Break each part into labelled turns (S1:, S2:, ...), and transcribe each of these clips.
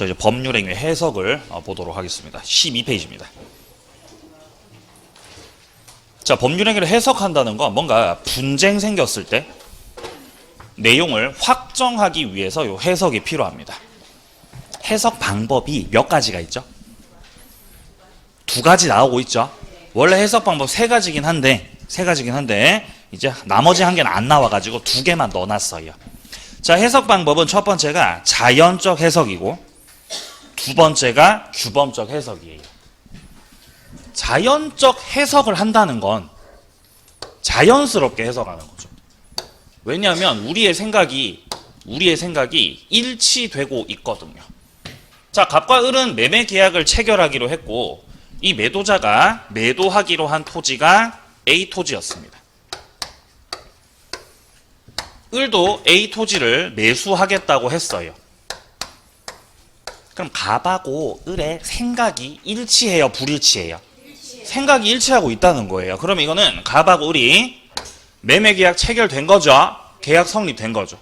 S1: 저 이제 법률행위 해석을 보도록 하겠습니다. 12페이지입니다. 자, 법률행위를 해석한다는 건 뭔가 분쟁 생겼을 때 내용을 확정하기 위해서 요 해석이 필요합니다. 해석 방법이 몇 가지가 있죠? 두 가지 나오고 있죠. 원래 해석 방법 세 가지긴 한데 이제 나머지 한 개는 안 나와가지고 두 개만 넣어놨어요. 자, 해석 방법은 첫 번째가 자연적 해석이고 두 번째가 규범적 해석이에요. 자연적 해석을 한다는 건 자연스럽게 해석하는 거죠. 왜냐하면 우리의 생각이 일치되고 있거든요. 자, 갑과 을은 매매 계약을 체결하기로 했고 이 매도자가 매도하기로 한 토지가 A 토지였습니다. 을도 A 토지를 매수하겠다고 했어요. 그럼 갑하고 을의 생각이 일치해요, 불일치해요? 생각이 일치하고 있다는 거예요. 그럼 이거는 갑하고 을이 매매 계약 체결된 거죠. 계약 성립된 거죠.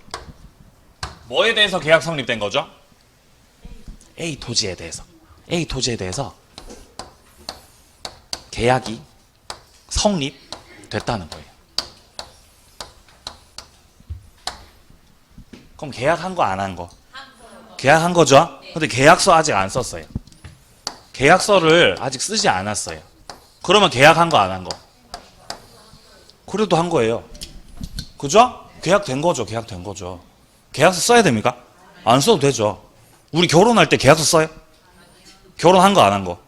S1: 뭐에 대해서 계약 성립된 거죠? A 토지에 대해서 계약이 성립됐다는 거예요. 그럼 계약한 거 안 한 거? 계약한 거죠? 근데 계약서 아직 안 썼어요. 계약서를 아직 쓰지 않았어요. 그러면 계약한 거 안 한 거? 그래도 한 거예요. 그죠? 계약된 거죠. 계약서 써야 됩니까? 안 써도 되죠. 우리 결혼할 때 계약서 써요? 결혼한 거 안 한 거?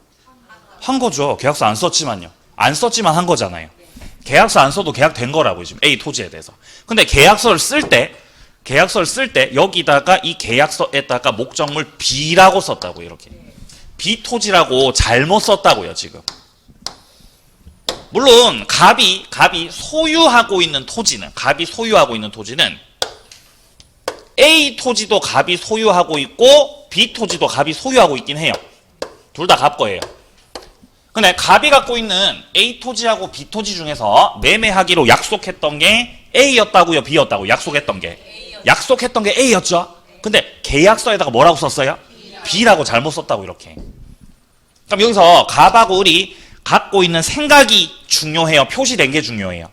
S1: 한 거죠. 계약서 안 썼지만요. 안 썼지만 한 거잖아요. 계약서 안 써도 계약된 거라고 지금 A 토지에 대해서. 근데 계약서를 쓸 때 여기다가 이 계약서에다가 목적물 B라고 썼다고 이렇게. B 토지라고 잘못 썼다고요, 지금. 물론 갑이 소유하고 있는 토지는 A 토지도 갑이 소유하고 있고 B 토지도 갑이 소유하고 있긴 해요. 둘 다 갑 거예요. 근데 갑이 갖고 있는 A 토지하고 B 토지 중에서 매매하기로 약속했던 게 A였다고요, B였다고? 약속했던 게 A였죠. 근데 계약서에다가 뭐라고 썼어요? B라고 잘못 썼다고 이렇게. 그럼 여기서 갑하고 을이 갖고 있는 생각이 중요해요? 표시된 게 중요해요?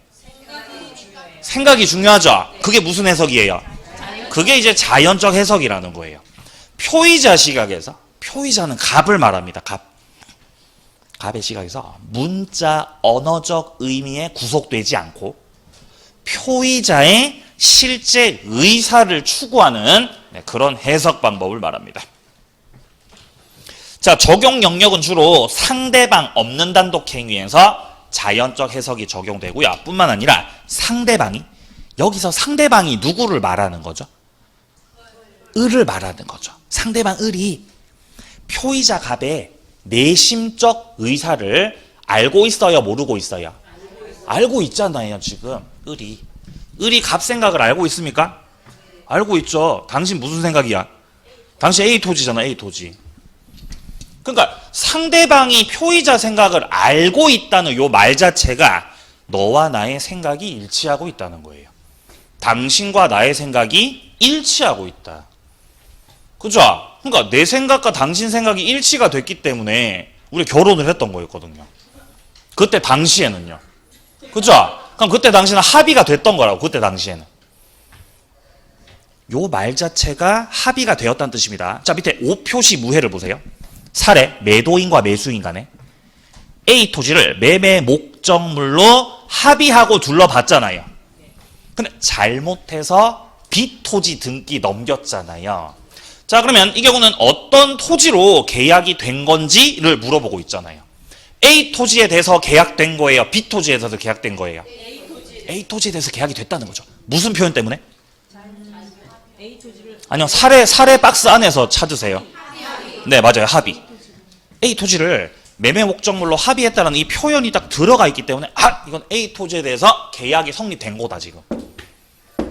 S1: 생각이 중요하죠. 그게 무슨 해석이에요? 그게 이제 자연적 해석이라는 거예요. 표의자 시각에서, 표의자는 갑을 말합니다. 갑의 시각에서 문자 언어적 의미에 구속되지 않고 표의자의 실제 의사를 추구하는 그런 해석 방법을 말합니다. 자, 적용 영역은 주로 상대방 없는 단독 행위에서 자연적 해석이 적용되고요. 뿐만 아니라 여기서 상대방이 누구를 말하는 거죠? 을을 말하는 거죠. 상대방 을이 표의자 갑의 내심적 의사를 알고 있어요, 모르고 있어요? 알고 있잖아요, 지금. 을이 갑 생각을 알고 있습니까? 알고 있죠. 당신 무슨 생각이야? 당신 A 토지잖아, A 토지. 그러니까 상대방이 표의자 생각을 알고 있다는 요 말 자체가 너와 나의 생각이 일치하고 있다는 거예요. 당신과 나의 생각이 일치하고 있다. 그죠? 그러니까 내 생각과 당신 생각이 일치가 됐기 때문에 우리 결혼을 했던 거였거든요. 그때 당시에는요. 그죠? 그럼 그때 당시에는 합의가 됐던 거라고. 그때 당시에는. 요 말 자체가 합의가 되었다는 뜻입니다. 자, 밑에 오표시 무해를 보세요. 사례, 매도인과 매수인 간에 A 토지를 매매 목적물로 합의하고 둘러봤잖아요. 근데 잘못해서 B 토지 등기 넘겼잖아요. 자, 그러면 이 경우는 어떤 토지로 계약이 된 건지를 물어보고 있잖아요. A 토지에 대해서 계약된 거예요? B 토지에 대해서 계약된 거예요? A 토지에 대해서 계약이 됐다는 거죠. 무슨 표현 때문에? 아니요, 사례 박스 안에서 찾으세요. 네, 맞아요. 합의. A 토지를 매매 목적물로 합의했다는 이 표현이 딱 들어가 있기 때문에 이건 A 토지에 대해서 계약이 성립된 거다 지금.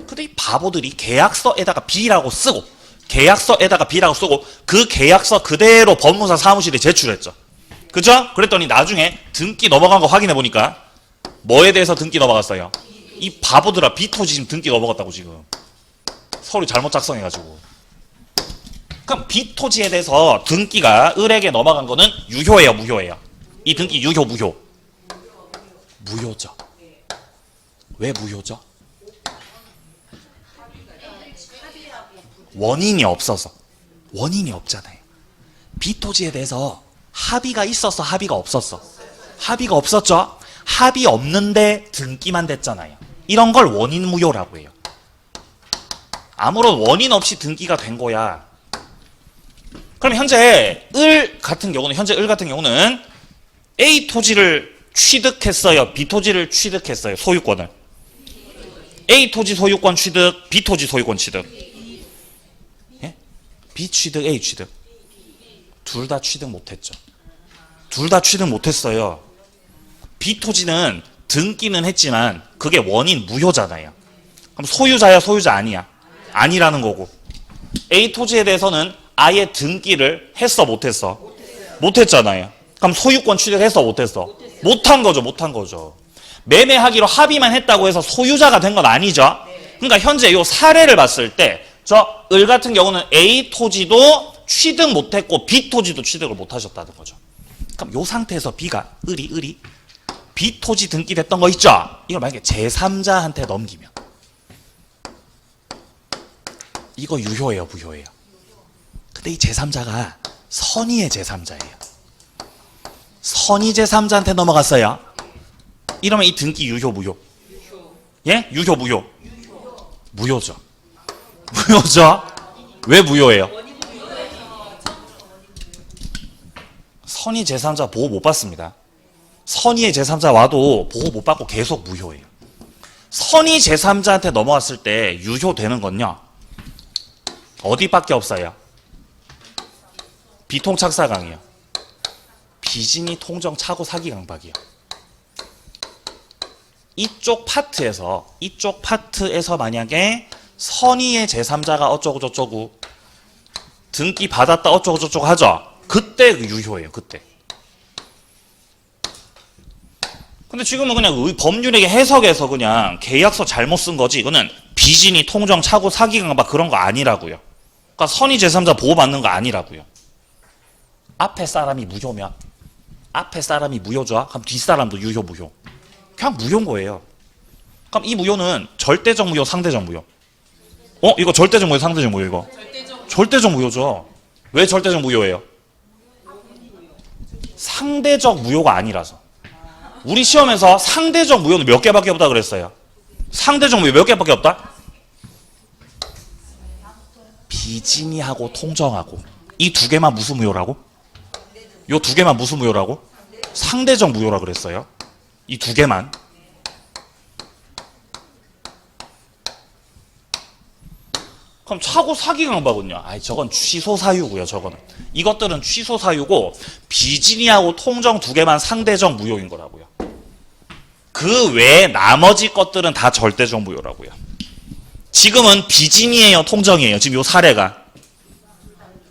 S1: 근데 이 바보들이 계약서에다가 B라고 쓰고 그 계약서 그대로 법무사 사무실에 제출했죠. 그죠? 그랬더니 나중에 등기 넘어간 거 확인해 보니까 뭐에 대해서 등기 넘어갔어요? 이 바보들아 B 토지 지금 등기 넘어갔다고 지금. 서류 잘못 작성해가지고. 그럼 B 토지에 대해서 등기가 을에게 넘어간 거는 유효예요, 무효예요? 이 등기 유효, 무효? 무효죠. 왜 무효죠? 원인이 없어서. 원인이 없잖아요. B 토지에 대해서 합의가 있었어, 합의가 없었어? 합의가 없었죠? 합의 없는데 등기만 됐잖아요. 이런 걸 원인 무효라고 해요. 아무런 원인 없이 등기가 된 거야. 그럼 현재 을 같은 경우는 A 토지를 취득했어요, B 토지를 취득했어요, 소유권을? A 토지 소유권 취득, B 토지 소유권 취득. 예? B 취득, A 취득. 둘 다 취득 못했죠. 둘 다 취득 못했어요. B 토지는 등기는 했지만 그게 원인 무효잖아요. 그럼 소유자야, 소유자 아니야? 아니라는 거고. A 토지에 대해서는 아예 등기를 했어, 못했어? 못했잖아요. 그럼 소유권 취득했어, 못했어? 못한 거죠, 못한 거죠. 매매하기로 합의만 했다고 해서 소유자가 된 건 아니죠. 그러니까 현재 이 사례를 봤을 때 저 을 같은 경우는 A 토지도 취득 못했고 B 토지도 취득을 못하셨다는 거죠. 그럼 이 상태에서 B가 을이 B 토지 등기됐던 거 있죠? 이걸 만약에 제3자한테 넘기면 이거 유효예요, 무효예요? 근데 이 제3자가 선의의 제3자예요. 선의 제3자한테 넘어갔어요. 이러면 이 등기 유효, 무효? 예? 유효, 무효? 무효죠. 무효죠? 왜 무효예요? 선의 제3자 보호 못 받습니다. 선의의 제3자 와도 보호 못 받고 계속 무효예요. 선의 제3자한테 넘어갔을 때 유효되는 건요, 어디밖에 없어요? 비통착사강이요. 비진이 통정 차고 사기 강박이요. 이쪽 파트에서 만약에 선의의 제3자가 어쩌고 저쩌고 등기 받았다 어쩌고 저쩌고 하죠. 그때 유효예요, 그때. 근데 지금은 그냥 법률에게 해석해서 그냥 계약서 잘못 쓴 거지, 이거는 비진이 통정 차고 사기 강박 그런 거 아니라고요. 그러니까 선의 제3자 보호받는 거 아니라고요. 앞에 사람이 무효면, 앞에 사람이 무효죠? 그럼 뒷사람도 유효, 무효? 그냥 무효인 거예요. 그럼 이 무효는 절대적 무효, 상대적 무효? 이거 절대적 무효, 상대적 무효, 이거? 절대적 무효죠. 왜 절대적 무효예요? 상대적 무효가 아니라서. 우리 시험에서 상대적 무효는 몇 개밖에 없다 그랬어요? 상대적 무효 몇 개밖에 없다? 비진이하고 통정하고. 이 두 개만 무슨 무효라고? 요 두 개만 무슨 무효라고? 상대적 무효라 그랬어요. 이 두 개만. 그럼 차고 사기 강박은요? 저건 취소 사유고요, 저거는. 이것들은 취소 사유고 비진이하고 통정 두 개만 상대적 무효인 거라고요. 그 외에 나머지 것들은 다 절대적 무효라고요. 지금은 비진이에요, 통정이에요? 지금 요 사례가.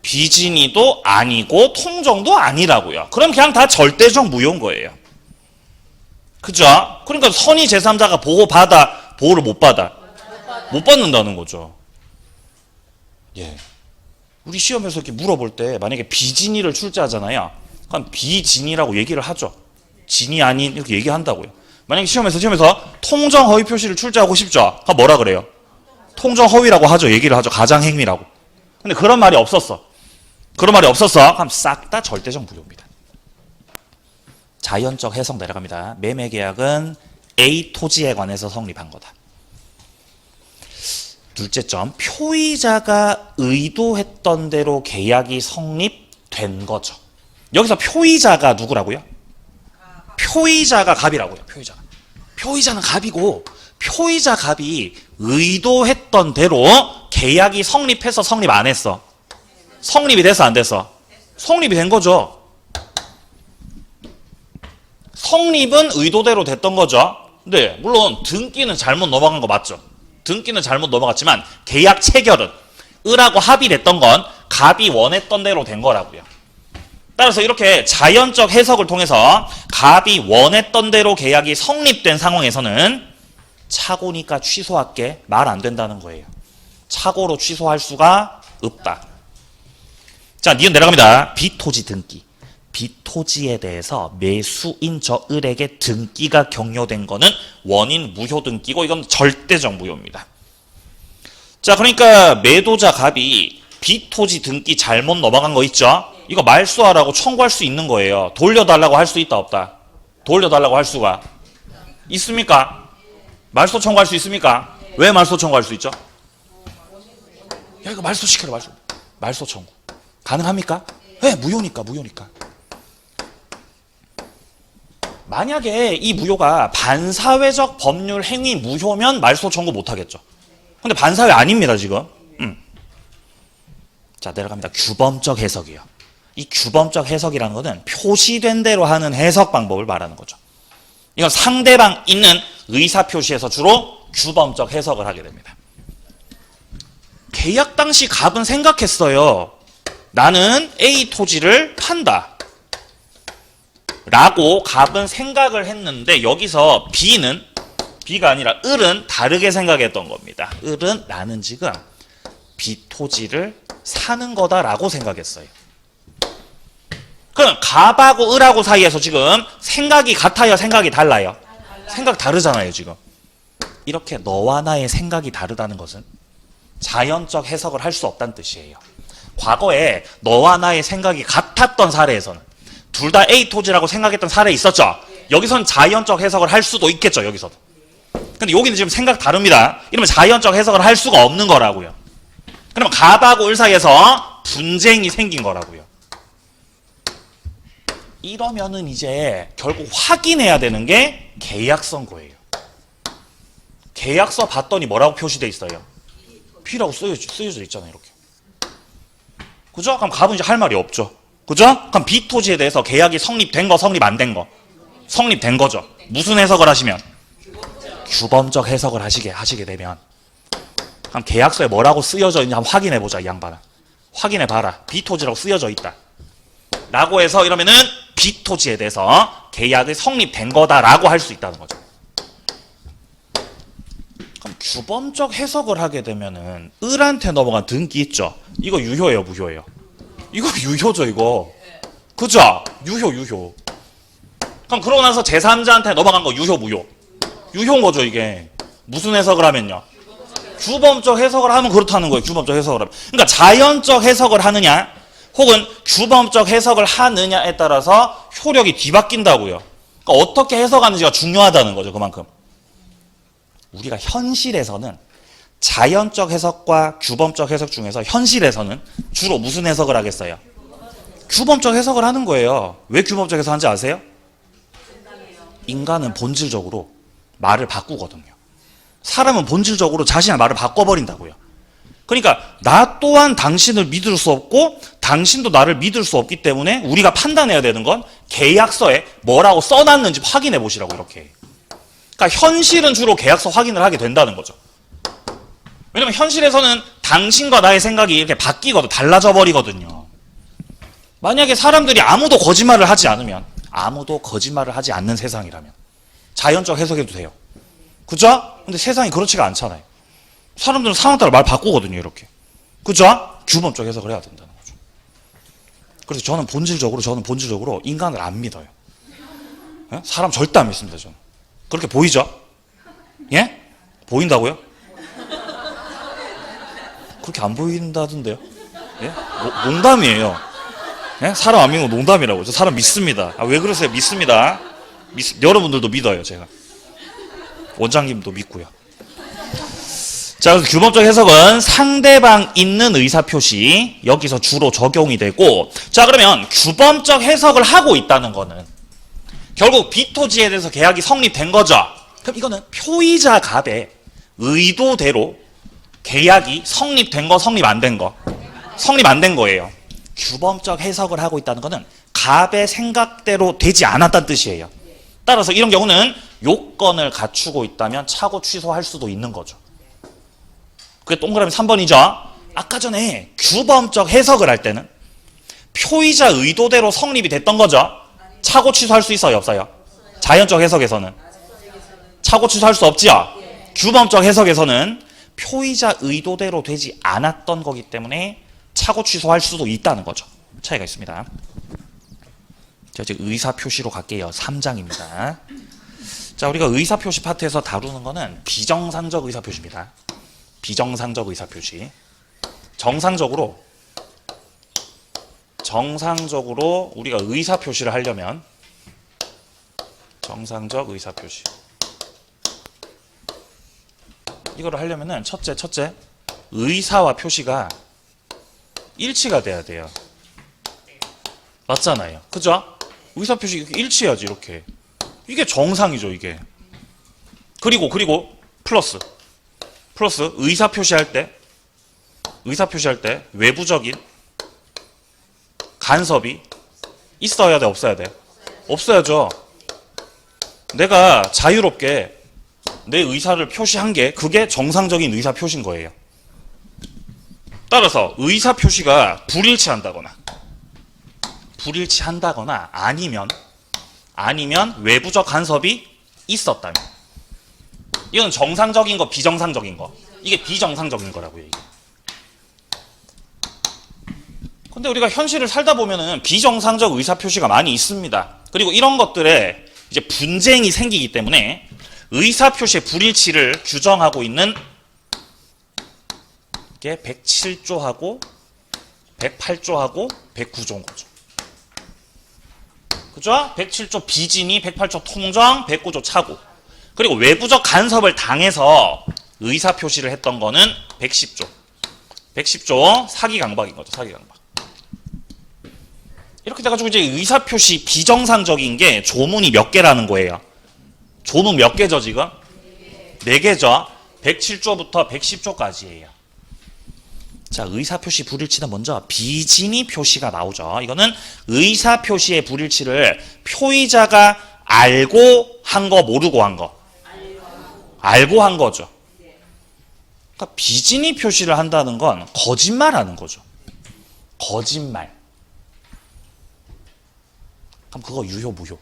S1: 비진이도 아니고 통정도 아니라고요. 그럼 그냥 다 절대적 무효인 거예요. 그죠? 그러니까 선의 제3자가 보호받아, 보호를 못 받아? 못 받는다는 거죠. 예. 우리 시험에서 이렇게 물어볼 때 만약에 비진이를 출제하잖아요. 그럼 비진이라고 얘기를 하죠. 진이 아닌 이렇게 얘기한다고요. 만약에 시험에서 통정 허위 표시를 출제하고 싶죠. 그럼 뭐라 그래요? 통정 허위라고 하죠. 얘기를 하죠. 가장행위라고. 근데 그런 말이 없었어. 그럼 싹 다 절대적 무효입니다. 자연적 해석 내려갑니다. 매매계약은 A 토지에 관해서 성립한 거다. 둘째 점, 표의자가 의도했던 대로 계약이 성립된 거죠. 여기서 표의자가 누구라고요? 표의자가 갑이라고요. 표의자는 갑이고, 표의자 갑이 의도했던 대로 계약이 성립해서 성립 안 했어? 성립이 돼서 안 됐어? 성립이 된 거죠. 성립은 의도대로 됐던 거죠. 네, 물론 등기는 잘못 넘어간 거 맞죠? 등기는 잘못 넘어갔지만 계약 체결은 을하고 합의됐던 건 갑이 원했던 대로 된 거라고요. 따라서 이렇게 자연적 해석을 통해서 갑이 원했던 대로 계약이 성립된 상황에서는 착오니까 취소할게 말 안 된다는 거예요. 착오로 취소할 수가 없다. 자, 니은 내려갑니다. 비토지 등기. 비토지에 대해서 매수인 저 을에게 등기가 격려된 거는 원인 무효 등기고 이건 절대적 무효입니다. 자, 그러니까 매도자 갑이 비토지 등기 잘못 넘어간 거 있죠? 이거 말소하라고 청구할 수 있는 거예요. 돌려달라고 할 수 있다 없다? 돌려달라고 할 수가 있습니까? 말소 청구할 수 있습니까? 왜 말소 청구할 수 있죠? 야, 이거 말소 시켜라, 말소. 말소 청구. 가능합니까? 네, 무효니까. 만약에 이 무효가 반사회적 법률 행위 무효면 말소 청구 못 하겠죠. 근데 반사회 아닙니다, 지금. 자, 내려갑니다. 규범적 해석이요. 이 규범적 해석이라는 것은 표시된 대로 하는 해석 방법을 말하는 거죠. 이건 상대방 있는 의사표시에서 주로 규범적 해석을 하게 됩니다. 계약 당시 갑은 생각했어요. 나는 A 토지를 판다. 라고 갑은 생각을 했는데 여기서 B가 아니라 을은 다르게 생각했던 겁니다. 을은 나는 지금 B 토지를 사는 거다라고 생각했어요. 그럼 갑하고 을하고 사이에서 지금 생각이 같아요? 생각이 달라요? 생각 다르잖아요, 지금. 이렇게 너와 나의 생각이 다르다는 것은 자연적 해석을 할 수 없다는 뜻이에요. 과거에 너와 나의 생각이 같았던 사례에서는 둘 다 A 토지라고 생각했던 사례 있었죠? 여기서는 자연적 해석을 할 수도 있겠죠, 여기서도. 근데 여기는 지금 생각 다릅니다. 이러면 자연적 해석을 할 수가 없는 거라고요. 그러면 갑하고 을 사이에서 분쟁이 생긴 거라고요. 이러면은 이제 결국 확인해야 되는 게 계약서인 계약서 봤더니 뭐라고 표시돼 있어요? P라고 쓰여져 있잖아요, 이렇게. 그죠? 그럼 갑은 이제 할 말이 없죠. 그죠? 그럼 B 토지에 대해서 계약이 성립된 거, 성립 안 된 거? 성립된 거죠. 무슨 해석을 하시면? 규범적 해석을 하시게 되면. 그럼 계약서에 뭐라고 쓰여져 있는지 한번 확인해 보자, 이 양반아. 확인해 봐라. B 토지라고 쓰여져 있다. 라고 해서 이러면은 B 토지에 대해서 계약이 성립된 거다라고 할 수 있다는 거죠. 그럼 규범적 해석을 하게 되면은 을한테 넘어간 등기 있죠? 이거 유효예요, 무효예요? 이거 유효죠, 이거. 그죠? 유효. 그럼 그러고 나서 제3자한테 넘어간 거 유효, 무효? 유효인 거죠, 이게. 무슨 해석을 하면요? 규범적 해석을 하면 그렇다는 거예요, 규범적 해석을 하면. 그러니까 자연적 해석을 하느냐, 혹은 규범적 해석을 하느냐에 따라서 효력이 뒤바뀐다고요. 그러니까 어떻게 해석하는지가 중요하다는 거죠, 그만큼. 우리가 현실에서는 자연적 해석과 규범적 해석 중에서 현실에서는 주로 무슨 해석을 하겠어요? 규범적 해석을 하는 거예요. 왜 규범적 해석하는지 아세요? 인간은 본질적으로 말을 바꾸거든요. 사람은 본질적으로 자신의 말을 바꿔버린다고요. 그러니까 나 또한 당신을 믿을 수 없고 당신도 나를 믿을 수 없기 때문에 우리가 판단해야 되는 건 계약서에 뭐라고 써놨는지 확인해 보시라고, 이렇게. 그러니까 현실은 주로 계약서 확인을 하게 된다는 거죠. 왜냐면 현실에서는 당신과 나의 생각이 이렇게 바뀌거든, 달라져 버리거든요. 만약에 사람들이 아무도 거짓말을 하지 않는 세상이라면 자연적 해석해도 돼요. 그죠? 근데 세상이 그렇지가 않잖아요. 사람들은 상황 따라 말 바꾸거든요, 이렇게. 그죠? 규범적 해석을 해야 된다는 거죠. 그래서 저는 본질적으로 인간을 안 믿어요. 예? 사람 절대 안 믿습니다, 저는. 그렇게 보이죠? 예? 보인다고요? 그렇게 안 보인다던데요? 예? 농담이에요. 예? 사람 안 믿는 거 농담이라고. 저 사람 믿습니다. 아, 왜 그러세요? 믿습니다. 여러분들도 믿어요, 제가. 원장님도 믿고요. 자, 그래서 규범적 해석은 상대방 있는 의사표시, 여기서 주로 적용이 되고, 자, 그러면 규범적 해석을 하고 있다는 거는 결국 B토지에 대해서 계약이 성립된 거죠. 그럼 이거는 표의자 갑의 의도대로 계약이 성립된 거, 성립 안 된 거? 성립 안 된 거예요. 규범적 해석을 하고 있다는 거는 갑의 생각대로 되지 않았다는 뜻이에요. 따라서 이런 경우는 요건을 갖추고 있다면 차고 취소할 수도 있는 거죠. 그게 동그라미 3번이죠. 아까 전에 규범적 해석을 할 때는 표의자 의도대로 성립이 됐던 거죠. 차고 취소할 수 있어요, 없어요? 자연적 해석에서는 차고 취소할 수 없지요. 규범적 해석에서는 표의자 의도대로 되지 않았던 거기 때문에 차고 취소할 수도 있다는 거죠. 차이가 있습니다. 자, 이제 의사표시로 갈게요. 3장입니다. 자, 우리가 의사표시 파트에서 다루는 거는 비정상적 의사표시입니다. 비정상적 의사표시. 정상적으로 우리가 의사표시를 하려면 정상적 의사표시 이거를 하려면은 첫째 의사와 표시가 일치가 돼야 돼요. 맞잖아요. 그죠? 의사표시 이렇게 일치해야지. 이렇게 이게 정상이죠. 이게 그리고 플러스 의사표시할 때 외부적인 간섭이 있어야 돼, 없어야 돼? 없어야죠. 내가 자유롭게 내 의사를 표시한 게 그게 정상적인 의사 표시인 거예요. 따라서 의사 표시가 불일치한다거나 아니면 외부적 간섭이 있었다면 이건 정상적인 거, 비정상적인 거. 이게 비정상적인 거라고요. 이게. 근데 우리가 현실을 살다 보면은 비정상적 의사 표시가 많이 있습니다. 그리고 이런 것들에 이제 분쟁이 생기기 때문에 의사 표시의 불일치를 규정하고 있는 게 107조하고 108조하고 109조인 거죠. 그죠? 107조 비진이, 108조 통정, 109조 차고. 그리고 외부적 간섭을 당해서 의사 표시를 했던 거는 110조. 110조 사기 강박인 거죠. 사기 강박. 이렇게 돼가지고 이제 의사 표시 비정상적인 게 조문이 몇 개라는 거예요. 조문 몇 개죠, 지금? 4개죠. 107조부터 110조까지예요. 자, 의사표시 불일치는 먼저 비진이 표시가 나오죠. 이거는 의사표시의 불일치를 표의자가 알고 한 거, 모르고 한 거? 알고 한 거죠. 그러니까 비진이 표시를 한다는 건 거짓말하는 거죠. 거짓말. 그럼 그거 유효, 무효?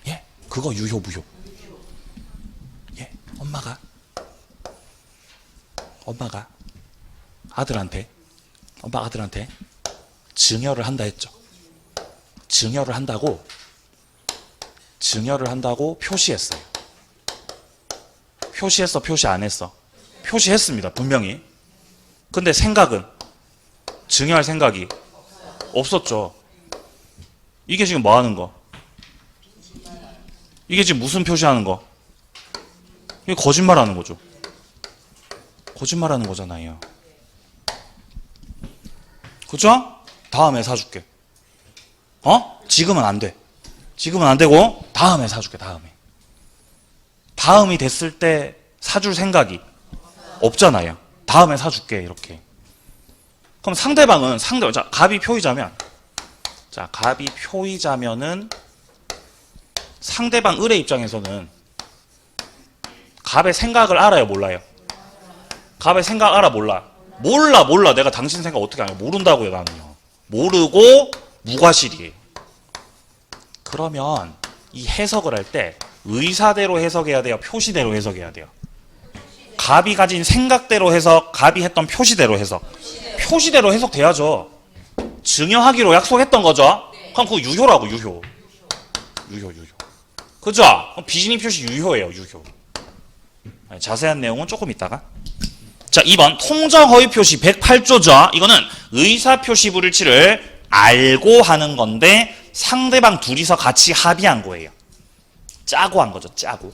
S1: 예? 그거 유효, 무효? 예? 엄마가 아들한테 증여를 한다 했죠. 증여를 한다고 표시했어요. 표시했어, 표시 안 했어? 표시했습니다. 분명히. 근데 생각은 증여할 생각이 없었죠. 이게 지금 뭐 하는 거? 이게 지금 무슨 표시하는 거? 이게 거짓말하는 거죠. 거짓말하는 거잖아요. 그죠? 다음에 사줄게. 지금은 안 돼. 지금은 안 되고 다음에 사줄게. 다음이 됐을 때 사줄 생각이 없잖아요. 다음에 사줄게. 이렇게. 그럼 상대방은 자, 갑이 표의자면은 상대방 을의 입장에서는 갑의 생각을 알아요, 몰라요? 갑의 생각 알아, 몰라? 몰라. 내가 당신 생각 어떻게 알아요? 모른다고요, 나는요. 모르고 무과실이에요. 그러면 이 해석을 할 때 의사대로 해석해야 돼요? 표시대로 해석해야 돼요? 갑이 가진 생각대로 해석, 갑이 했던 표시대로 해석. 표시대로 해석돼야죠. 증여하기로 약속했던 거죠? 그럼 그거 유효라고, 유효. 그죠? 비진이 표시 유효예요, 유효. 자세한 내용은 조금 이따가. 자, 2번 통정허위 표시 108조죠. 이거는 의사 표시 불일치를 알고 하는 건데 상대방 둘이서 같이 합의한 거예요. 짜고 한 거죠. 짜고.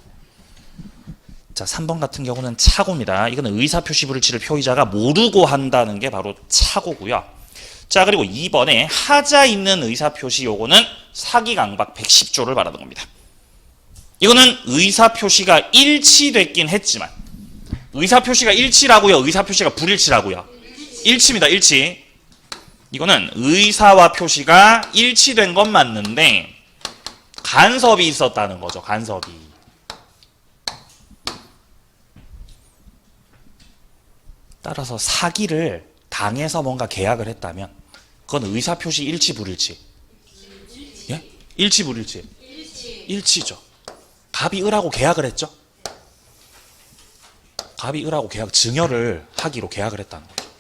S1: 자, 3번 같은 경우는 차고입니다. 이거는 의사 표시 불일치를 표의자가 모르고 한다는 게 바로 차고고요. 자, 그리고 2번에 하자 있는 의사 표시, 요거는 사기 강박 110조를 말하는 겁니다. 이거는 의사 표시가 일치됐긴 했지만, 의사 표시가 일치라고요? 의사 표시가 불일치라고요? 일치입니다. 일치. 이거는 의사와 표시가 일치된 건 맞는데 간섭이 있었다는 거죠. 간섭이. 따라서 사기를 당해서 뭔가 계약을 했다면 그건 의사 표시 일치, 불일치? 예? 일치, 불일치? 일치죠. 갑이 을하고 계약을 했죠. 갑이 을하고 증여를 하기로 계약을 했다는 거죠.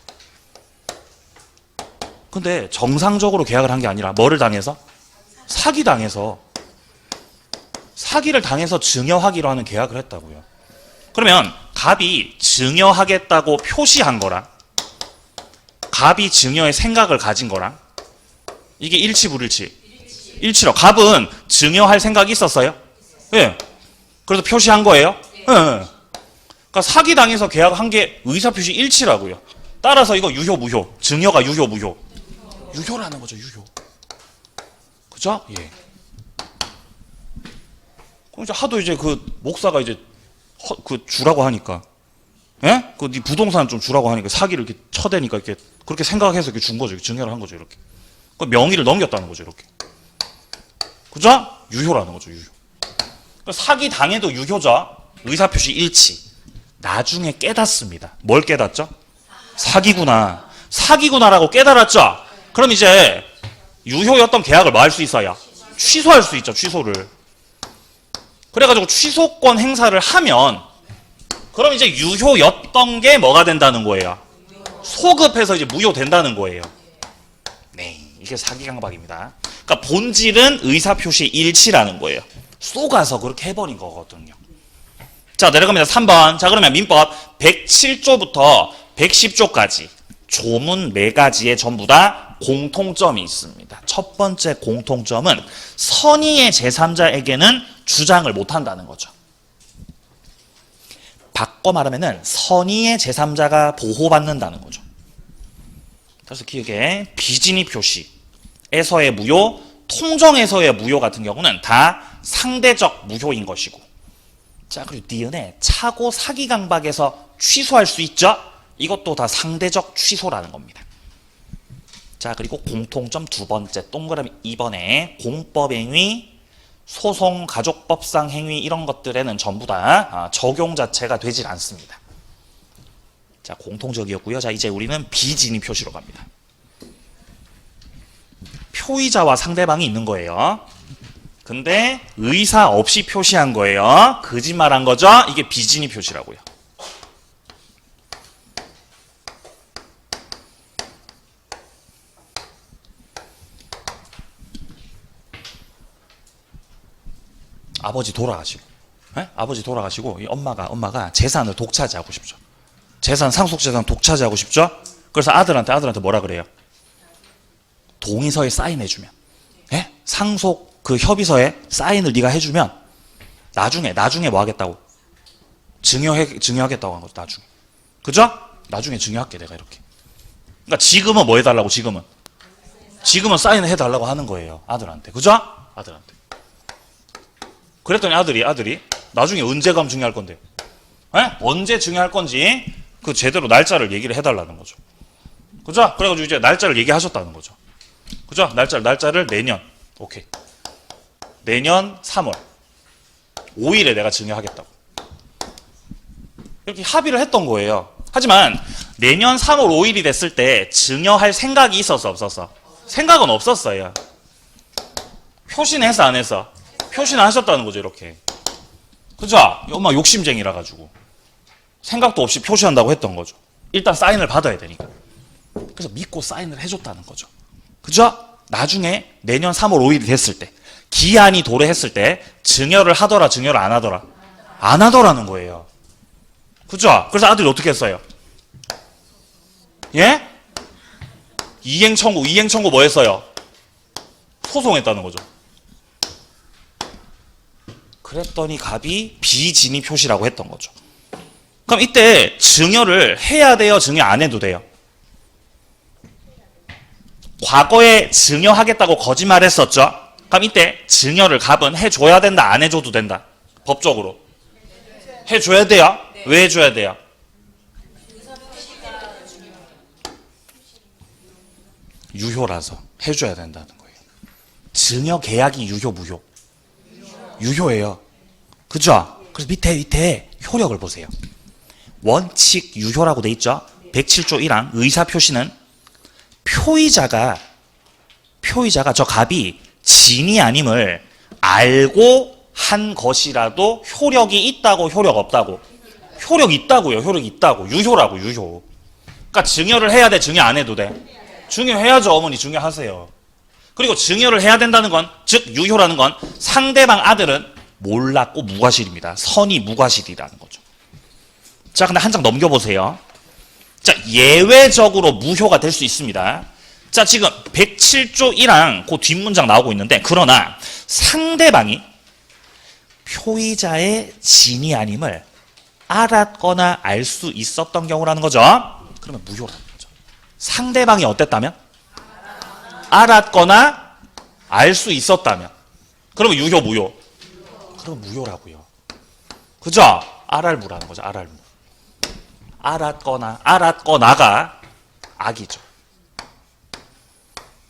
S1: 근데 정상적으로 계약을 한 게 아니라 뭐를 당해서? 사기당해서. 사기를 당해서 증여하기로 하는 계약을 했다고요. 그러면 갑이 증여하겠다고 표시한 거랑 갑이 증여의 생각을 가진 거랑 이게 일치 불일치? 일치로. 갑은 증여할 생각이 있었어요? 예. 그래서 표시한 거예요? 예. 그러니까 사기당해서 계약한 게 의사표시 일치라고요. 따라서 이거 유효 무효. 증여가 유효 무효. 유효라는 거죠. 유효. 그죠? 예. 그럼 이제 하도 이제 그 목사가 이제 주라고 하니까, 예? 그 네 부동산 좀 주라고 하니까 사기를 이렇게 쳐대니까 이렇게 그렇게 생각해서 이렇게 준 거죠. 증여를 한 거죠. 이렇게. 그 명의를 넘겼다는 거죠. 이렇게. 그죠? 유효라는 거죠. 유효. 그러니까 사기 당해도 유효죠. 의사표시 일치. 나중에 깨닫습니다. 뭘 깨닫죠? 사기구나. 사기구나라고 깨달았죠? 그럼 이제 유효였던 계약을 뭐 할 수 있어요? 취소할 수 있죠. 취소를. 그래가지고 취소권 행사를 하면 그럼 이제 유효였던 게 뭐가 된다는 거예요? 소급해서 이제 무효된다는 거예요. 네, 이게 사기 강박입니다. 그러니까 본질은 의사표시 일치라는 거예요. 쏘가서 그렇게 해버린 거거든요. 자, 내려갑니다. 3번. 자, 그러면 민법 107조부터 110조까지 조문 4가지에 전부 다 공통점이 있습니다. 첫 번째 공통점은 선의의 제3자에게는 주장을 못한다는 거죠. 바꿔 말하면은 선의의 제3자가 보호받는다는 거죠. 그래서 기억에 비진입 표시에서의 무효, 통정에서의 무효 같은 경우는 다 상대적 무효인 것이고, 자, 그리고 니은에 차고 사기 강박에서 취소할 수 있죠? 이것도 다 상대적 취소라는 겁니다. 자, 그리고 공통점 두 번째 동그라미 2번에 공법행위, 소송, 가족법상 행위 이런 것들에는 전부 다 적용 자체가 되질 않습니다. 자, 공통적이었고요. 자, 이제 우리는 비진입 표시로 갑니다. 표의자와 상대방이 있는 거예요. 근데 의사 없이 표시한 거예요. 거짓말한 거죠. 이게 비진입 표시라고요. 아버지 돌아가시고, 에? 아버지 돌아가시고 이 엄마가 재산을 독차지하고 싶죠. 상속 재산 독차지하고 싶죠. 그래서 아들한테 뭐라 그래요? 동의서에 사인해주면, 예? 상속 그 협의서에 사인을 네가 해주면 나중에 뭐 하겠다고? 증여하겠다고 한 거죠. 나중에. 그죠? 나중에 증여할게 내가 이렇게. 그러니까 지금은 뭐 해달라고? 지금은 사인을 해달라고 하는 거예요. 아들한테. 그죠? 아들한테. 그랬더니 아들이 나중에 언제 가면 증여할 건데? 에? 언제 증여할 건지 그 제대로 날짜를 얘기를 해달라는 거죠. 그죠? 그래가지고 이제 날짜를 얘기하셨다는 거죠. 그죠? 날짜를 내년. 오케이. 내년 3월 5일에 내가 증여하겠다고. 이렇게 합의를 했던 거예요. 하지만 내년 3월 5일이 됐을 때 증여할 생각이 있었어, 없었어? 생각은 없었어요. 표시는 했어, 안 했어? 표시는 하셨다는 거죠, 이렇게. 그죠? 엄마 욕심쟁이라 가지고 생각도 없이 표시한다고 했던 거죠. 일단 사인을 받아야 되니까. 그래서 믿고 사인을 해줬다는 거죠. 그죠? 나중에 내년 3월 5일이 됐을 때, 기한이 도래했을 때 증여를 하더라, 증여를 안 하더라? 안 하더라는 거예요. 그죠? 그래서 아들이 어떻게 했어요? 예? 이행 청구 뭐 했어요? 소송했다는 거죠. 그랬더니 갑이 비진입 표시라고 했던 거죠. 그럼 이때 증여를 해야 돼요? 증여 안 해도 돼요? 과거에 증여하겠다고 거짓말했었죠? 그럼 이때 증여를 갑은 해줘야 된다, 안 해줘도 된다? 법적으로 해줘야 돼요? 네. 왜 해줘야 돼요? 유효라서 해줘야 된다는 거예요. 증여 계약이 유효 무효? 유효예요. 그죠? 그래서 밑에 효력을 보세요. 원칙 유효라고 돼 있죠? 107조 1항 의사표시는 표의자가 저 갑이 진이 아님을 알고 한 것이라도 효력이 있다고 효력 없다고? 효력 있다고요. 효력 있다고. 유효라고 유효. 그러니까 증여를 해야 돼, 증여 안 해도 돼? 증여해야죠. 어머니 증여하세요. 그리고 증여를 해야 된다는 건, 즉 유효라는 건 상대방 아들은 몰랐고 무과실입니다. 선이 무과실이라는 거죠. 자, 근데 한 장 넘겨보세요. 자, 예외적으로 무효가 될 수 있습니다. 자, 지금 107조 1항 그 뒷문장 나오고 있는데, 그러나 상대방이 표의자의 진이 아님을 알았거나 알 수 있었던 경우라는 거죠. 그러면 무효라는 거죠. 상대방이 어땠다면? 알았거나 알 수 있었다면. 그러면 유효, 무효? 그럼 무효라고요. 그죠? 알알무라는 거죠. 알알무. 알았거나가 악이죠.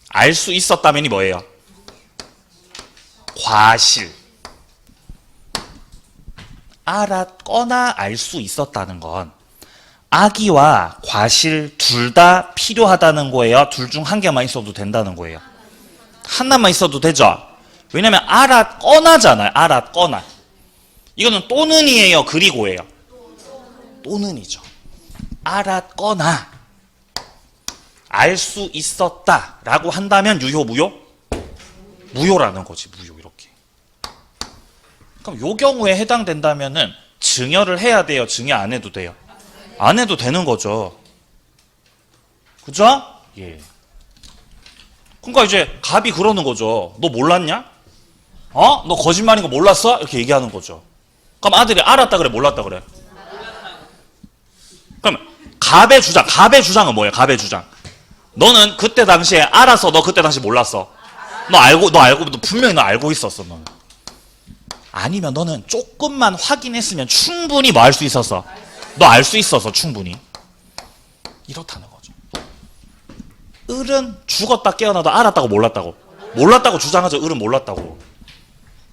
S1: 알 수 있었다면이 뭐예요? 과실. 알았거나 알 수 있었다는 건 악의와 과실 둘 다 필요하다는 거예요? 둘 중 한 개만 있어도 된다는 거예요? 하나만 있어도 되죠? 왜냐면 알았거나잖아요. 알았거나. 이거는 또는이에요? 그리고예요? 또는이죠. 알았거나 알 수 있었다라고 한다면 유효, 무효? 무효라는 거지. 무효. 이렇게. 그럼 요 경우에 해당된다면은 증여를 해야 돼요? 증여 안 해도 돼요? 안 해도 되는 거죠. 그죠? 예. 그러니까 이제 갑이 그러는 거죠. 너 몰랐냐? 너 거짓말인 거 몰랐어? 이렇게 얘기하는 거죠. 그럼 아들이 알았다 그래, 몰랐다 그래? 그럼 갑의 주장은 뭐예요? 갑의 주장. 너는 그때 당시에 알았어, 너 그때 당시 몰랐어? 너 분명히 너 알고 있었어, 너는. 아니면 너는 조금만 확인했으면 충분히 뭐 할 수 있었어? 너 알 수 있었어, 충분히. 이렇다는 거죠. 을은 죽었다 깨어나도 알았다고 몰랐다고? 몰랐다고 주장하죠. 을은 몰랐다고.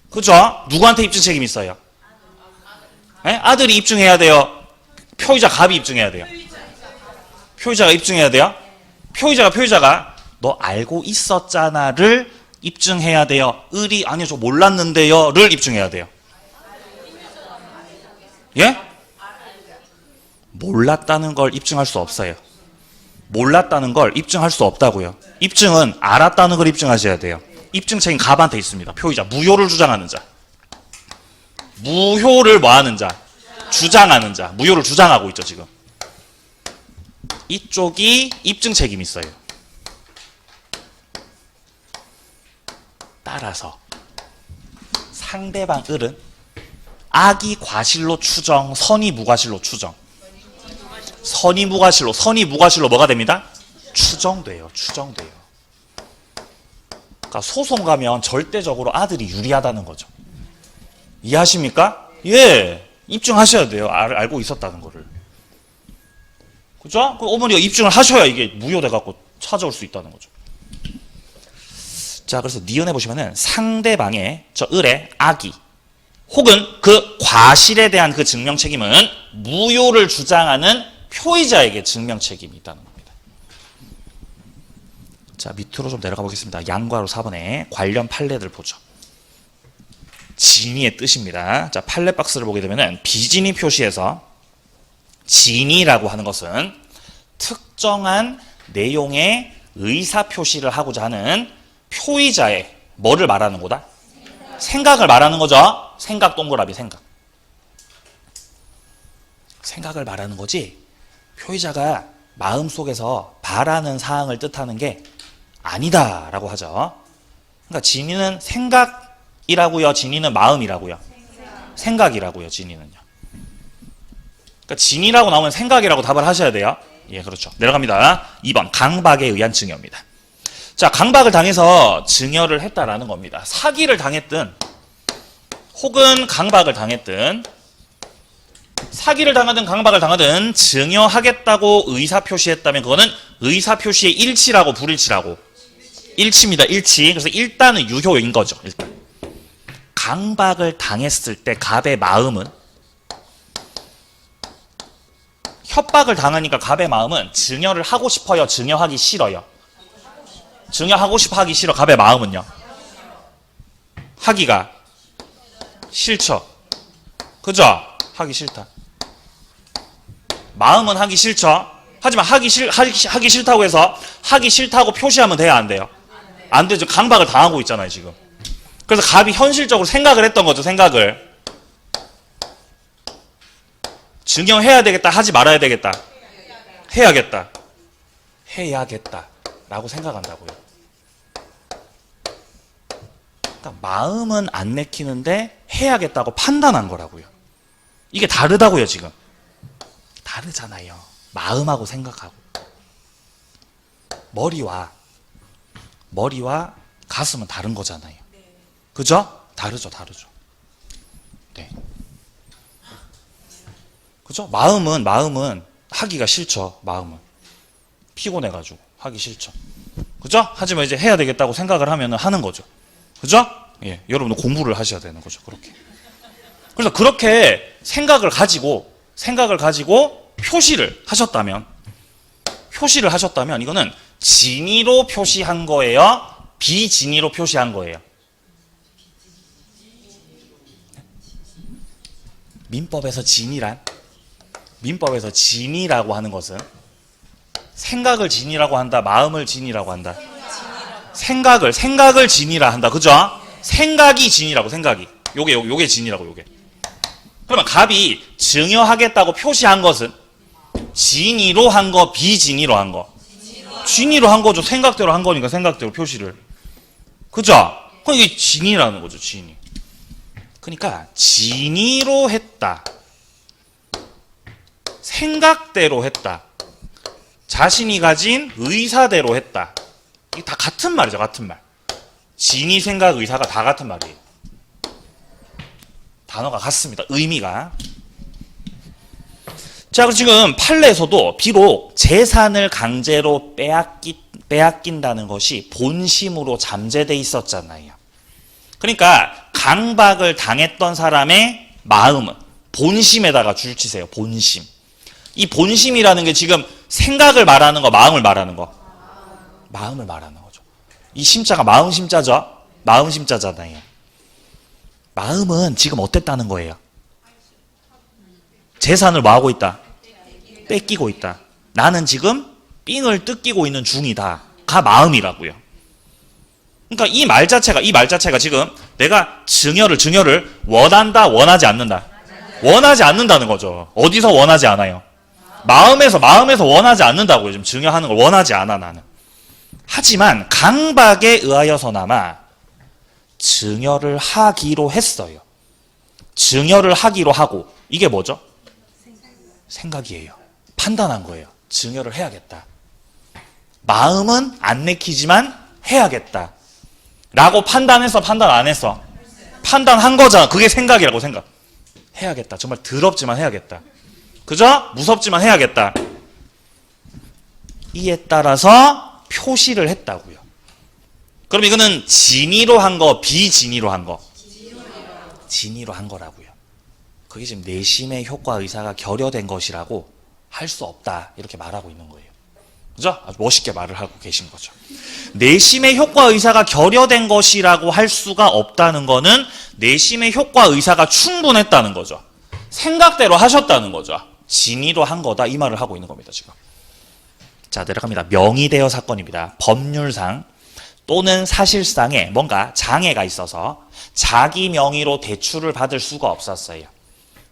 S1: 그죠? 누구한테 입증 책임이 있어요? 네? 아들이 입증해야 돼요? 표의자 갑이 입증해야 돼요? 표의자가 입증해야 돼요? 표의자가 너 알고 있었잖아를 입증해야 돼요? 을이 아니요 저 몰랐는데요를 입증해야 돼요? 예? 몰랐다는 걸 입증할 수 없어요. 몰랐다는 걸 입증할 수 없다고요. 입증은 알았다는 걸 입증하셔야 돼요. 입증 책임 갑한테 있습니다. 표의자, 무효를 주장하는 자. 무효를 뭐하는 자? 주장하는 자. 무효를 주장하고 있죠, 지금. 이쪽이 입증 책임이 있어요. 따라서 상대방 을은 악이 과실로 추정, 선이 무과실로 추정. 선이 무과실로 뭐가 됩니다? 추정돼요. 그러니까 소송 가면 절대적으로 아들이 유리하다는 거죠. 이해하십니까? 예. 입증하셔야 돼요. 알고 있었다는 거를. 그죠? 어머니가 입증을 하셔야 이게 무효돼갖고 찾아올 수 있다는 거죠. 자, 그래서 니은해 보시면은 상대방의 저 을의 악의 혹은 그 과실에 대한 그 증명 책임은 무효를 주장하는 표의자에게 증명 책임이 있다는 겁니다. 자, 밑으로 좀 내려가 보겠습니다. 양과로 4번에 관련 판례들 보죠. 진의의 뜻입니다. 자, 판례 박스를 보게 되면은 비진의 표시에서 진의라고 하는 것은 특정한 내용의 의사 표시를 하고자 하는 표의자의 뭐를 말하는 거다? 생각을 말하는 거죠. 생각 동그라미 생각. 생각을 말하는 거지. 표의자가 마음속에서 바라는 사항을 뜻하는 게 아니다라고 하죠. 그러니까 진의는 생각이라고요. 진의는 마음이라고요. 생각이라고요. 진의는요. 그러니까 진의라고 나오면 생각이라고 답을 하셔야 돼요. 예, 그렇죠. 내려갑니다. 2번 강박에 의한 증여입니다. 자, 강박을 당해서 증여를 했다라는 겁니다. 사기를 당했든 혹은 강박을 당했든 사기를 당하든 강박을 당하든 증여하겠다고 의사표시했다면 그거는 의사표시의 일치라고 불일치라고? 일치입니다. 일치. 그래서 일단은 유효인 거죠. 일단. 강박을 당했을 때 갑의 마음은 협박을 당하니까 갑의 마음은 증여를 하고 싶어요? 증여하기 싫어요? 증여하고 싶어 하기 싫어. 갑의 마음은요? 하기가 싫죠. 그죠? 하기 싫다. 마음은 하기 싫죠. 하지만 하기 싫다고 해서 하기 싫다고 표시하면 돼야 안 돼요? 안 되죠. 강박을 당하고 있잖아요, 지금. 그래서 갑이 현실적으로 생각을 했던 거죠, 생각을. 증여해야 되겠다, 하지 말아야 되겠다. 해야겠다. 해야겠다. 라고 생각한다고요. 그러니까 마음은 안 내키는데 해야겠다고 판단한 거라고요. 이게 다르다고요, 지금. 다르잖아요. 마음하고 생각하고. 머리와 가슴은 다른 거잖아요. 그죠? 다르죠. 네. 그죠? 마음은 하기가 싫죠. 마음은. 피곤해가지고 하기 싫죠. 그죠? 하지만 이제 해야 되겠다고 생각을 하면 하는 거죠. 그죠? 예. 여러분도 공부를 하셔야 되는 거죠. 그렇게. 그래서 그렇게 생각을 가지고 표시를 하셨다면 이거는 진의로 표시한 거예요? 비진의로 표시한 거예요? 민법에서 진의라고 하는 것은 생각을 진의라고 한다, 마음을 진의라고 한다. 생각을 진의라 한다. 그죠? 생각이 진의라고, 생각이. 요게 진의라고, 요게. 그러면 갑이 증여하겠다고 표시한 것은 진의로 한 거, 비진의로 한 거? 진의로 한 거죠. 생각대로 한 거니까 생각대로 표시를. 그죠? 그럼 이게 진의라는 거죠, 진의. 그러니까 진의로 했다. 생각대로 했다. 자신이 가진 의사대로 했다. 이게 다 같은 말이죠, 같은 말. 진의, 생각, 의사가 다 같은 말이에요. 단어가 같습니다. 의미가. 자, 그럼 지금 판례에서도 비록 재산을 강제로 빼앗긴다는 것이 본심으로 잠재돼 있었잖아요. 그러니까 강박을 당했던 사람의 마음은 본심에다가 줄 치세요. 본심. 이 본심이라는 게 지금 생각을 말하는 거, 마음을 말하는 거? 마음을 말하는 거죠. 이 심자가 마음 심자죠? 마음 심자잖아요. 마음은 지금 어땠다는 거예요? 재산을 뭐하고 있다? 뺏기고 있다. 나는 지금 삥을 뜯기고 있는 중이다. 가 마음이라고요. 그러니까 이 말 자체가 지금 내가 증여를 원한다, 원하지 않는다? 원하지 않는다는 거죠. 어디서 원하지 않아요? 마음에서 원하지 않는다고요. 지금 증여하는 걸 원하지 않아, 나는. 하지만 강박에 의하여서나마 증여를 하기로 했어요. 증여를 하기로 하고, 이게 뭐죠? 생각이에요. 판단한 거예요. 증여를 해야겠다. 마음은 안 내키지만 해야겠다. 라고 판단했어, 판단 안 했어? 판단한 거잖아. 그게 생각이라고, 생각. 해야겠다. 정말 더럽지만 해야겠다. 그죠? 무섭지만 해야겠다. 이에 따라서 표시를 했다고요. 그럼 이거는 진의로 한 거, 비진의로 한 거? 진의로 한 거라고요. 그게 지금 내심의 효과 의사가 결여된 것이라고 할 수 없다. 이렇게 말하고 있는 거예요. 그죠? 아주 멋있게 말을 하고 계신 거죠. 내심의 효과 의사가 결여된 것이라고 할 수가 없다는 거는 내심의 효과 의사가 충분했다는 거죠. 생각대로 하셨다는 거죠. 진의로 한 거다. 이 말을 하고 있는 겁니다, 지금. 자, 내려갑니다. 명의대여 사건입니다. 법률상 또는 사실상에 뭔가 장애가 있어서 자기 명의로 대출을 받을 수가 없었어요.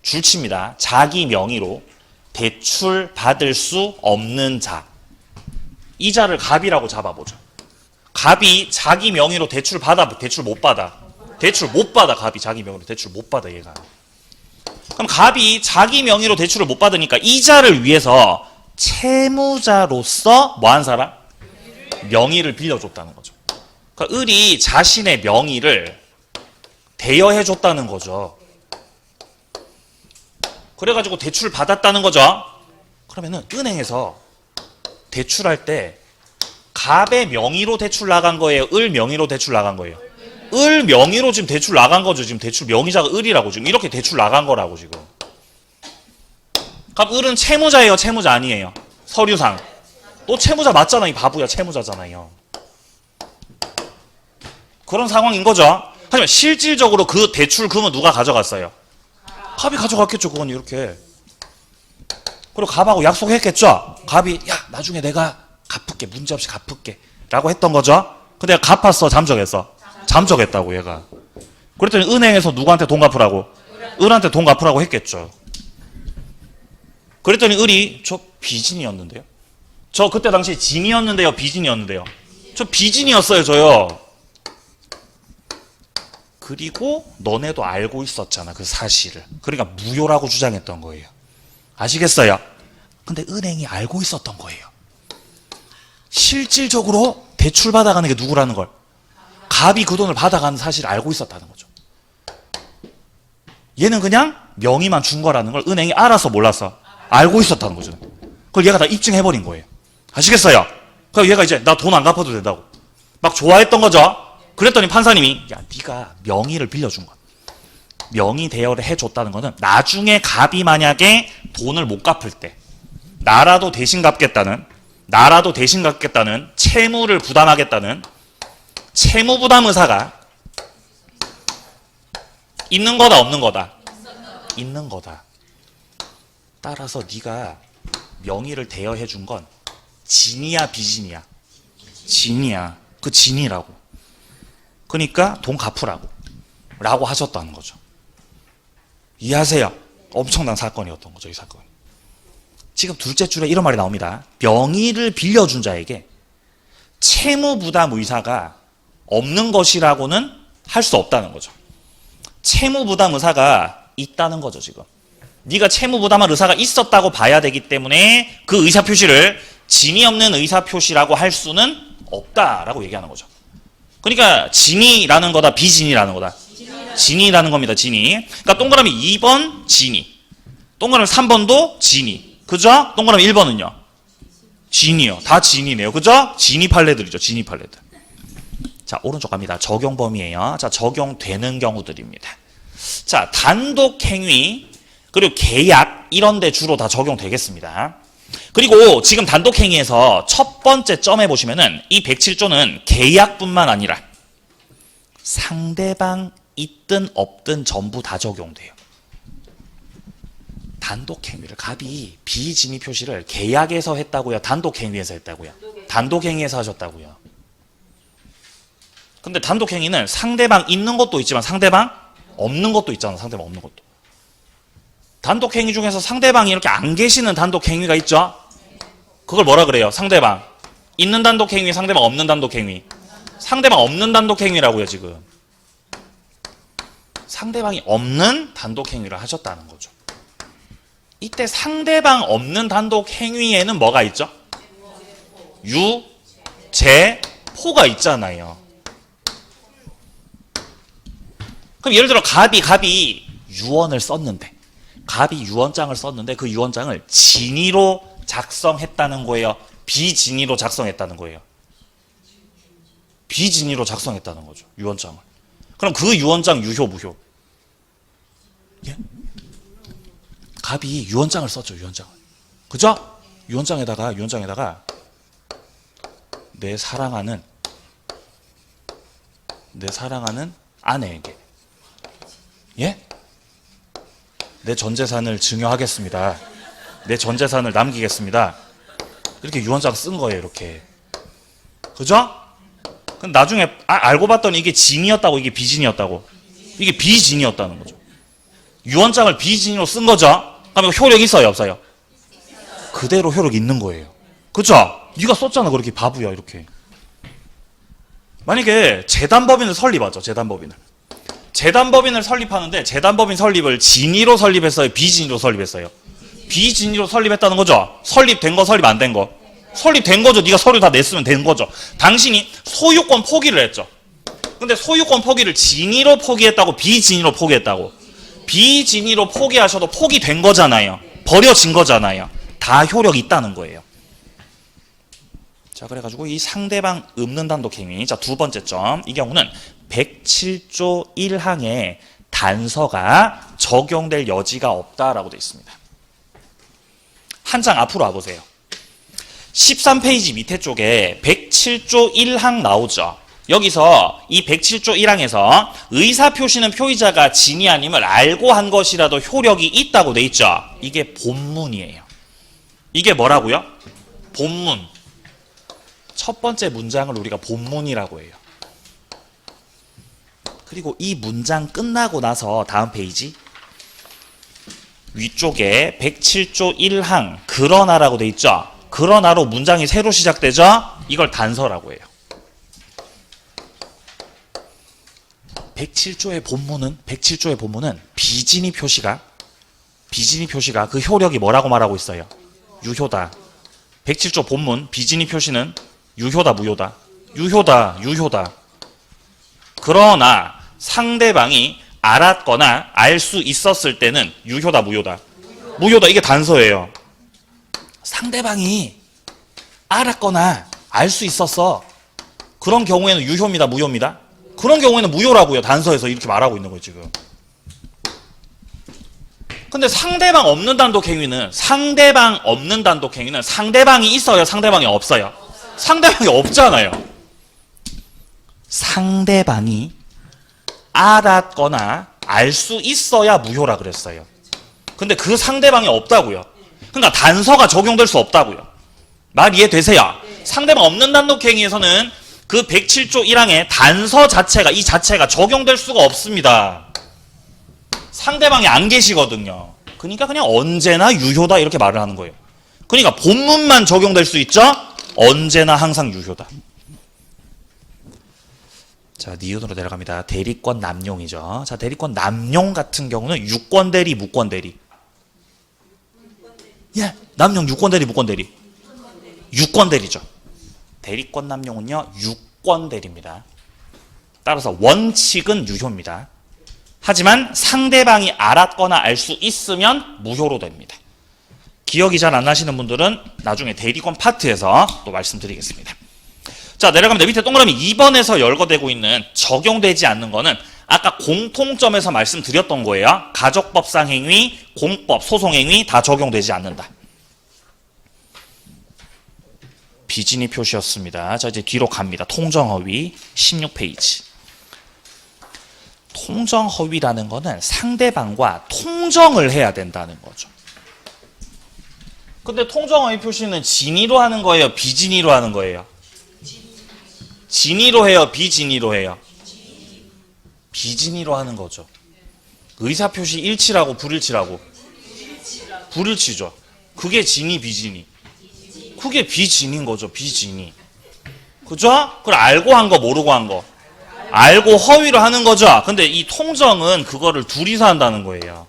S1: 줄칩니다. 자기 명의로 대출 받을 수 없는 자. 이 자를 갑이라고 잡아보죠. 갑이 자기 명의로 대출 못 받아. 갑이 자기 명의로 대출 못 받아, 얘가. 그럼 갑이 자기 명의로 대출을 못 받으니까 이 자를 위해서 채무자로서 뭐 한 사람? 명의를 빌려줬다는 거죠. 그러니까 을이 자신의 명의를 대여해줬다는 거죠. 그래가지고 대출을 받았다는 거죠. 그러면은 은행에서 대출할 때 갑의 명의로 대출 나간 거예요? 을 명의로 대출 나간 거예요? 을 명의로 지금 대출 나간 거죠. 지금 대출 명의자가 을이라고 지금 이렇게 대출 나간 거라고 지금. 그럼 을은 채무자예요? 채무자 아니에요? 서류상. 또 채무자 맞잖아. 이 바보야. 채무자잖아요. 그런 상황인 거죠. 하지만 실질적으로 그 대출 금은 누가 가져갔어요? 갑이 가져갔겠죠. 그건 이렇게. 그리고 갑하고 약속했겠죠. 갑이 야 나중에 내가 갚을게 문제없이 갚을게 라고 했던 거죠. 근데 갚았어 잠적했어? 잠적했다고 얘가. 그랬더니 은행에서 누구한테 돈 갚으라고? 을한테 돈 갚으라고 했겠죠. 그랬더니 을이 저 비진이었는데요. 저 그때 당시에 진이었는데요 비진이었는데요. 저 비진이었어요 저요. 그리고 너네도 알고 있었잖아 그 사실을. 그러니까 무효라고 주장했던 거예요. 아시겠어요? 근데 은행이 알고 있었던 거예요. 실질적으로 대출 받아가는 게 누구라는 걸. 갑이 그 돈을 받아가는 사실을 알고 있었다는 거죠. 얘는 그냥 명의만 준 거라는 걸 은행이 알아서 몰랐어. 알고 있었다는 거죠. 그걸 얘가 다 입증해버린 거예요. 아시겠어요? 그럼 얘가 이제 나 돈 안 갚아도 된다고 막 좋아했던 거죠. 그랬더니 판사님이 야 네가 명의를 빌려준 거야. 명의 대여를 해줬다는 거는 나중에 갑이 만약에 돈을 못 갚을 때 나라도 대신 갚겠다는 채무를 부담하겠다는 채무 부담 의사가 있는 거다 없는 거다? 있는 거다. 따라서 네가 명의를 대여해 준 건 진이야 비진이야? 진이야. 그 진이라고. 그러니까 돈 갚으라고 라고 하셨다는 거죠. 이해하세요? 엄청난 사건이었던 거죠 이 사건이. 지금 둘째 줄에 이런 말이 나옵니다. 명의를 빌려준 자에게 채무 부담 의사가 없는 것이라고는 할 수 없다는 거죠. 채무 부담 의사가 있다는 거죠 지금. 네가 채무 부담할 의사가 있었다고 봐야 되기 때문에 그 의사 표시를 진이 없는 의사 표시라고 할 수는 없다라고 얘기하는 거죠. 그러니까 진이라는 거다 비진이라는 거다? 진이라는 겁니다. 진이. 그러니까 동그라미 2번 진이, 동그라미 3번도 진이, 그죠? 동그라미 1번은요 진이요. 다 진이네요. 그죠? 진이 판례들이죠. 진이 판례들. 자 오른쪽 갑니다. 적용 범위예요. 자 적용되는 경우들입니다. 자 단독 행위 그리고 계약 이런 데 주로 다 적용되겠습니다. 그리고 지금 단독 행위에서 첫 번째 점에 보시면은 이 107조는 계약뿐만 아니라 상대방 있든 없든 전부 다 적용돼요. 단독 행위를 갑이 비진위 표시를 계약에서 했다고요? 단독 행위에서 했다고요? 단독 행위에서 하셨다고요. 근데 단독 행위는 상대방 있는 것도 있지만 상대방 없는 것도 있잖아. 상대방 없는 것도. 단독 행위 중에서 상대방이 이렇게 안 계시는 단독 행위가 있죠? 그걸 뭐라 그래요? 상대방 있는 단독 행위, 상대방 없는 단독 행위. 상대방 없는 단독 행위라고요, 지금. 상대방이 없는 단독 행위를 하셨다는 거죠. 이때 상대방 없는 단독 행위에는 뭐가 있죠? 유, 제, 포가 있잖아요. 그럼 예를 들어 갑이 유언을 썼는데 갑이 유언장을 썼는데 그 유언장을 진위로 작성했다는 거예요? 비진위로 작성했다는 거예요? 비진위로 작성했다는 거죠. 유언장을. 그럼 그 유언장 유효 무효? 예? 갑이 유언장을 썼죠. 유언장을. 그죠? 유언장에다가 내 사랑하는 아내에게 예? 내 전 재산을 증여하겠습니다. 내 전 재산을 남기겠습니다. 이렇게 유언장 쓴 거예요. 이렇게. 그죠? 근데 나중에 알고 봤더니 이게 진이었다고 이게 비진이었다고. 이게 비진이었다는 거죠. 유언장을 비진으로 쓴 거죠. 그러면 효력이 있어요? 없어요? 그대로 효력이 있는 거예요. 그죠? 네가 썼잖아. 그렇게 바보야. 이렇게. 만약에 재단법인을 설립하죠. 재단법인을 설립하는데 재단법인 설립을 진위로 설립했어요? 비진위로 설립했어요? 비진위로 설립했다는 거죠. 설립된 거 설립 안 된 거. 설립된 거죠. 네가 서류 다 냈으면 된 거죠. 당신이 소유권 포기를 했죠. 근데 소유권 포기를 진위로 포기했다고 비진위로 포기했다고. 비진위로 포기하셔도 포기된 거잖아요. 버려진 거잖아요. 다 효력이 있다는 거예요. 자, 그래가지고 이 상대방 없는 단독 행위. 자, 두 번째 점. 이 경우는 107조 1항에 단서가 적용될 여지가 없다라고 되어 있습니다. 한 장 앞으로 와보세요. 13페이지 밑에 쪽에 107조 1항 나오죠. 여기서 이 107조 1항에서 의사표시는 표의자가 진위 아님을 알고 한 것이라도 효력이 있다고 돼 있죠. 이게 본문이에요. 이게 뭐라고요? 본문. 첫 번째 문장을 우리가 본문이라고 해요. 그리고 이 문장 끝나고 나서 다음 페이지 위쪽에 107조 1항 그러나라고 돼 있죠. 그러나로 문장이 새로 시작되죠. 이걸 단서라고 해요. 107조의 본문은 비진이 표시가 그 효력이 뭐라고 말하고 있어요? 유효다. 107조 본문 비진이 표시는 유효다 무효다? 유효다. 그러나 상대방이 알았거나 알 수 있었을 때는 유효다 무효다? 무효다. 이게 단서예요. 상대방이 알았거나 알 수 있었어. 그런 경우에는 유효입니다 무효입니다? 그런 경우에는 무효라고요. 단서에서 이렇게 말하고 있는 거예요 지금. 근데 상대방 없는 단독 행위는 상대방이 있어요 상대방이 없어요? 상대방이 없잖아요. 상대방이 알았거나 알 수 있어야 무효라 그랬어요. 근데 그 상대방이 없다고요. 그러니까 단서가 적용될 수 없다고요. 말 이해되세요? 상대방 없는 단독 행위에서는 그 107조 1항의 단서 자체가 이 자체가 적용될 수가 없습니다. 상대방이 안 계시거든요. 그러니까 그냥 언제나 유효다 이렇게 말을 하는 거예요. 그러니까 본문만 적용될 수 있죠? 언제나 항상 유효다. 자, 니은으로 내려갑니다. 대리권 남용이죠. 자, 대리권 남용 같은 경우는 유권 대리, 무권 대리. 예, 남용 유권 대리, 무권 대리. 유권 대리죠. 대리권 남용은요, 유권 대리입니다. 따라서 원칙은 유효입니다. 하지만 상대방이 알았거나 알 수 있으면 무효로 됩니다. 기억이 잘 안 나시는 분들은 나중에 대리권 파트에서 또 말씀드리겠습니다. 자, 내려갑니다. 밑에 동그라미 2번에서 열거되고 있는 적용되지 않는 거는 아까 공통점에서 말씀드렸던 거예요. 가족법상 행위, 공법, 소송행위 다 적용되지 않는다. 비진이 표시였습니다. 자, 이제 뒤로 갑니다. 통정허위 16페이지. 통정허위라는 거는 상대방과 통정을 해야 된다는 거죠. 근데 통정허위 표시는 진위로 하는 거예요? 비진위로 하는 거예요? 진위로 해요? 비진위로 해요? 비진위로 하는 거죠. 의사표시 일치라고 불일치라고? 불일치죠. 그게 진위 비진위. 그게 비진인 거죠. 비진위. 그죠? 그걸 알고 한 거 모르고 한 거. 알고 허위로 하는 거죠. 근데 이 통정은 그거를 둘이서 한다는 거예요.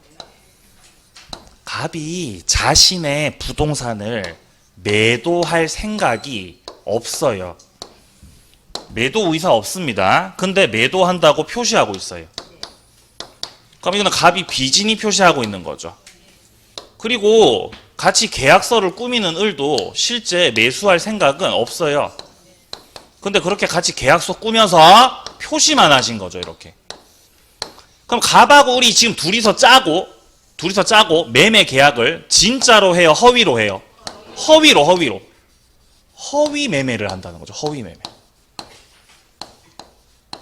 S1: 갑이 자신의 부동산을 매도할 생각이 없어요. 매도 의사 없습니다. 근데 매도한다고 표시하고 있어요. 그럼 이거는 갑이 비진이 표시하고 있는 거죠. 그리고 같이 계약서를 꾸미는 을도 실제 매수할 생각은 없어요. 근데 그렇게 같이 계약서 꾸며서 표시만 하신 거죠, 이렇게. 그럼 갑하고 을이 지금 둘이서 짜고 매매 계약을 진짜로 해요, 허위로 해요? 허위로. 허위 매매를 한다는 거죠, 허위 매매.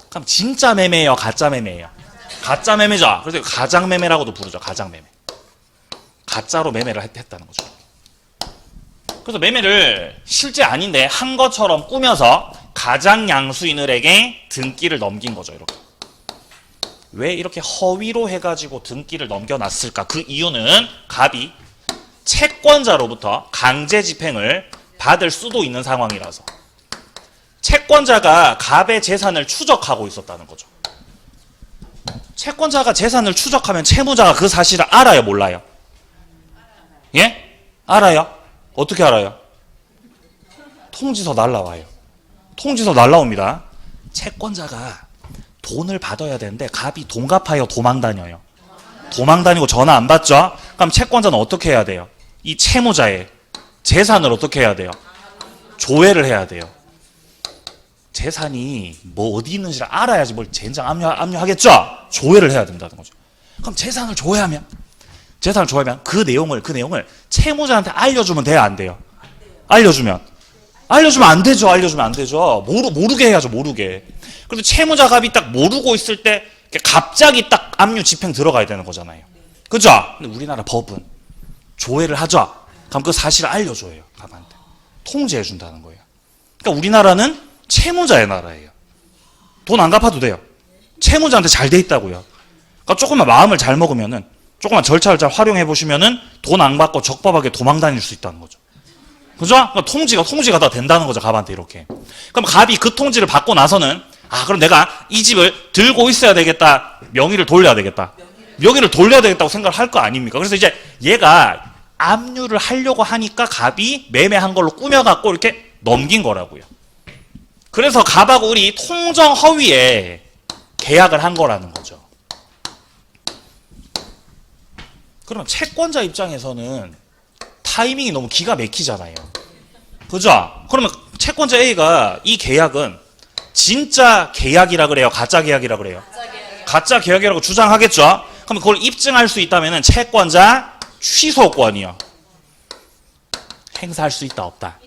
S1: 그럼 진짜 매매예요, 가짜 매매예요? 가짜 매매죠. 그래서 가장 매매라고도 부르죠, 가장 매매. 가짜로 매매를 했다는 거죠. 그래서 매매를 실제 아닌데 한 것처럼 꾸며서 가장 양수인을에게 등기를 넘긴 거죠, 이렇게. 왜 이렇게 허위로 해가지고 등기를 넘겨놨을까? 그 이유는 갑이 채권자로부터 강제 집행을 받을 수도 있는 상황이라서. 채권자가 갑의 재산을 추적하고 있었다는 거죠. 채권자가 재산을 추적하면 채무자가 그 사실을 알아요, 몰라요? 예? 알아요? 어떻게 알아요? 통지서 날라와요. 통지서 날라옵니다. 채권자가 돈을 받아야 되는데 갑이 돈 갚아요, 도망 다녀요? 도망 다니고 전화 안 받죠? 그럼 채권자는 어떻게 해야 돼요? 이 채무자의 재산을 어떻게 해야 돼요? 조회를 해야 돼요. 재산이 뭐 어디 있는지를 알아야지 뭘 젠장 압류하겠죠? 조회를 해야 된다는 거죠. 그럼 재산을 조회하면 그 내용을 채무자한테 알려주면 돼요, 안 돼요? 알려주면 안 되죠. 모르게 해야죠, 모르게. 그래도 채무자 갑이 딱 모르고 있을 때 갑자기 딱 압류 집행 들어가야 되는 거잖아요. 그죠? 근데 우리나라 법은 조회를 하죠. 그럼 그 사실을 알려줘요. 갑한테. 통제해준다는 거예요. 그러니까 우리나라는 채무자의 나라예요. 돈 안 갚아도 돼요. 채무자한테 잘 돼 있다고요. 그러니까 조금만 마음을 잘 먹으면은, 조금만 절차를 잘 활용해 보시면은 돈 안 받고 적법하게 도망 다닐 수 있다는 거죠. 그죠? 그러니까 통지가 다 된다는 거죠. 갑한테 이렇게. 그럼 갑이 그 통지를 받고 나서는, 아, 그럼 내가 이 집을 들고 있어야 되겠다. 명의를 돌려야 되겠다. 명의를 돌려야 되겠다고 생각을 할 거 아닙니까? 그래서 이제 얘가 압류를 하려고 하니까 갑이 매매한 걸로 꾸며갖고 이렇게 넘긴 거라고요. 그래서 갑하고 을이 통정 허위에 계약을 한 거라는 거죠. 그러면 채권자 입장에서는 타이밍이 너무 기가 막히잖아요. 그죠? 그러면 채권자 A가 이 계약은 진짜 계약이라 그래요? 가짜 계약이라 그래요? 가짜 계약이라고 주장하겠죠? 그럼 그걸 입증할 수 있다면 채권자 취소권이요. 행사할 수 있다, 없다?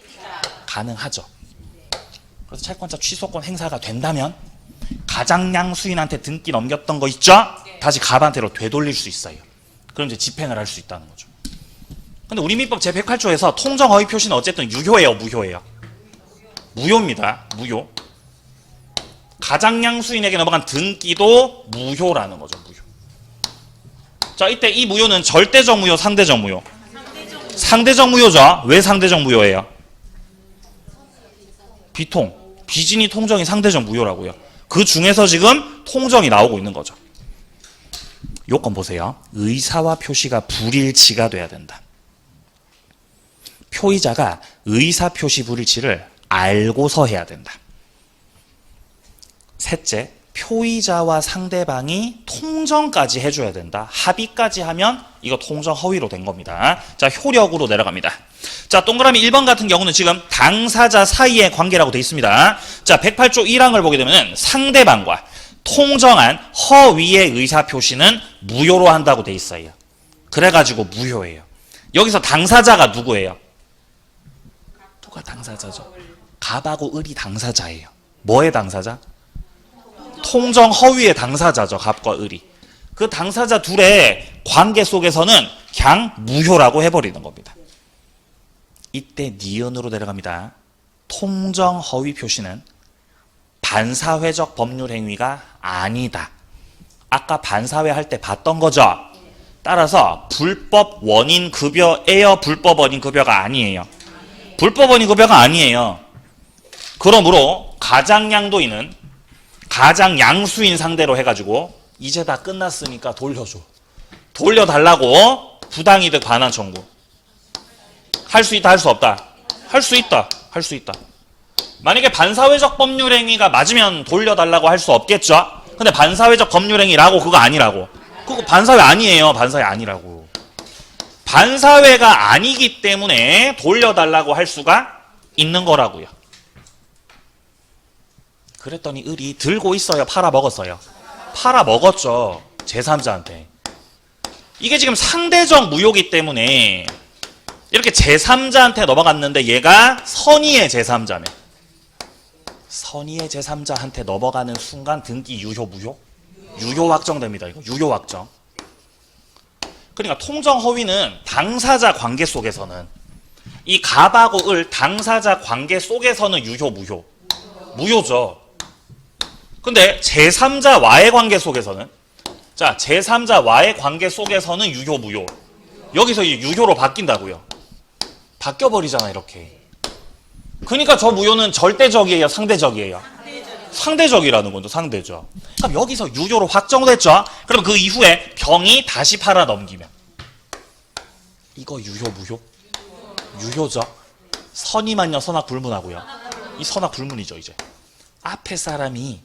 S1: 가능하죠. 그래서 채권자 취소권 행사가 된다면 가장양 수인한테 등기 넘겼던 거 있죠? 다시 갑한테로 되돌릴 수 있어요. 그럼 이제 집행을 할 수 있다는 거죠. 근데 우리 민법 제108조에서 통정허위 표시는 어쨌든 유효예요, 무효예요? 무효입니다. 무효. 가장양 수인에게 넘어간 등기도 무효라는 거죠. 무효. 자, 이때 이 무효는 절대적 무효, 상대적 무효? 상대적 무효죠. 왜 상대적 무효예요? 비통. 비진이 통정이 상대적 무효라고요. 그 중에서 지금 통정이 나오고 있는 거죠. 요건 보세요. 의사와 표시가 불일치가 돼야 된다. 표의자가 의사 표시 불일치를 알고서 해야 된다. 셋째, 표의자와 상대방이 통정까지 해줘야 된다. 합의까지 하면 이거 통정 허위로 된 겁니다. 자, 효력으로 내려갑니다. 자, 동그라미 1번 같은 경우는 지금 당사자 사이의 관계라고 되어 있습니다. 자, 108조 1항을 보게 되면 상대방과 통정한 허위의 의사표시는 무효로 한다고 돼 있어요. 그래가지고 무효예요. 여기서 당사자가 누구예요? 누가 당사자죠? 갑하고 을이 당사자예요. 뭐의 당사자? 통정 허위의 당사자죠. 갑과 을이. 그 당사자 둘의 관계 속에서는 그냥 무효라고 해버리는 겁니다. 이때 니은으로 내려갑니다. 통정 허위 표시는 반사회적 법률 행위가 아니다. 아까 반사회 할 때 봤던 거죠. 따라서 불법 원인 급여예요, 불법 원인 급여가 아니에요? 불법 원인 급여가 아니에요. 그러므로 가장양도인은 가장양수인 상대로 해가지고 이제 다 끝났으니까 돌려줘. 돌려달라고 부당이득 반환 청구. 할 수 있다, 할 수 없다? 할 수 있다, 할 수 있다. 만약에 반사회적 법률행위가 맞으면 돌려달라고 할 수 없겠죠? 근데 반사회적 법률행위라고 그거 아니라고. 그거 반사회 아니에요. 반사회 아니라고. 반사회가 아니기 때문에 돌려달라고 할 수가 있는 거라고요. 그랬더니 을이 들고 있어요? 팔아먹었어요? 팔아먹었죠. 제3자한테. 이게 지금 상대적 무효기 때문에 이렇게 제3자한테 넘어갔는데 얘가 선의의 제3자네. 선의의 제3자한테 넘어가는 순간 등기 유효 무효? 유효 확정됩니다. 이거 유효 확정. 그러니까 통정 허위는 당사자 관계 속에서는 이 갑하고 을 당사자 관계 속에서는 유효 무효? 무효죠. 근데 제3자와의 관계 속에서는 자, 제3자와의 관계 속에서는 유효 무효. 여기서 이 유효로 바뀐다고요. 바뀌어버리잖아 이렇게. 그러니까 저 무효는 절대적이에요, 상대적이에요? 상대적이라는 거죠. 상대적. 그럼 여기서 유효로 확정됐죠. 그럼 그 이후에 병이 다시 팔아 넘기면 이거 유효 무효? 유효죠. 선의만요, 선악 불문하고요. 이 선악 불문이죠. 이제 앞에 사람이